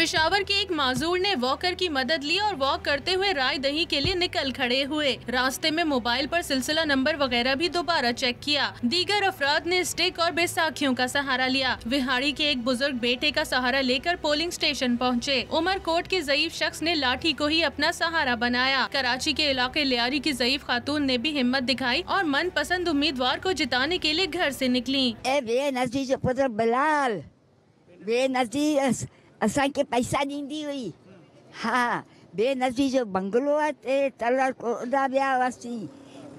पेशावर के एक माजूर ने वॉकर की मदद ली और वॉक करते हुए राय दही के लिए निकल खड़े हुए। रास्ते में मोबाइल पर सिलसिला नंबर वगैरह भी दोबारा चेक किया। दीगर अफराद ने स्टिक और बैसाखियों का सहारा लिया। विहाड़ी के एक बुजुर्ग बेटे का सहारा लेकर पोलिंग स्टेशन पहुँचे। उमरकोट के ज़ईफ शख्स ने लाठी को ही अपना सहारा बनाया। कराची के इलाके लियारी की ज़ईफ खातून ने भी हिम्मत दिखाई और मनपसंद उम्मीदवार को जिताने के लिए घर से निकली। बेनज़ीर असांखे पैसा ॾींदी हुई। हाँ, बेनज़ीर जो बंगलो आहे तलर कोदा विया हुआसीं,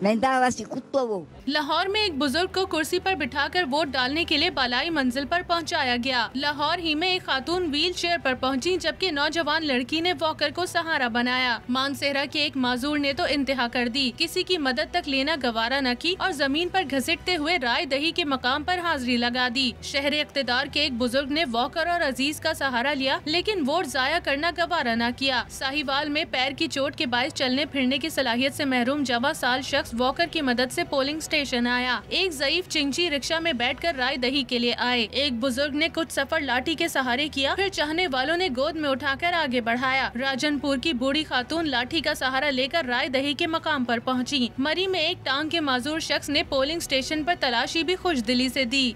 वेंदा हुआसीं कुतो वो। लाहौर में एक बुजुर्ग को कुर्सी पर बिठाकर वोट डालने के लिए बालाई मंजिल पर पहुंचाया गया। लाहौर ही में एक खातून व्हील चेयर पर पहुंची, जबकि नौजवान लड़की ने वॉकर को सहारा बनाया। मानसेरा के एक माजूर ने तो इंतहा कर दी, किसी की मदद तक लेना गवारा न की और जमीन पर घसीटते हुए राय दही के मकाम पर हाजिरी लगा दी। शहर इख्तिदार के एक बुजुर्ग ने वॉकर और अजीज का सहारा लिया, लेकिन वोट जाया करना गवारा न किया। साहिवाल में पैर की चोट के बायस चलने फिरने की सलाहियत से महरूम जवां साल शख्स वॉकर की मदद से पोलिंग स्टेशन आया। एक ज़ईफ चिंची रिक्शा में बैठकर राय दही के लिए आए। एक बुजुर्ग ने कुछ सफर लाठी के सहारे किया, फिर चाहने वालों ने गोद में उठाकर आगे बढ़ाया। राजनपुर की बूढ़ी खातून लाठी का सहारा लेकर राय दही के मकाम पर पहुंची। मरी में एक टांग के माजूर शख्स ने पोलिंग स्टेशन पर तलाशी भी खुशदिली से दी।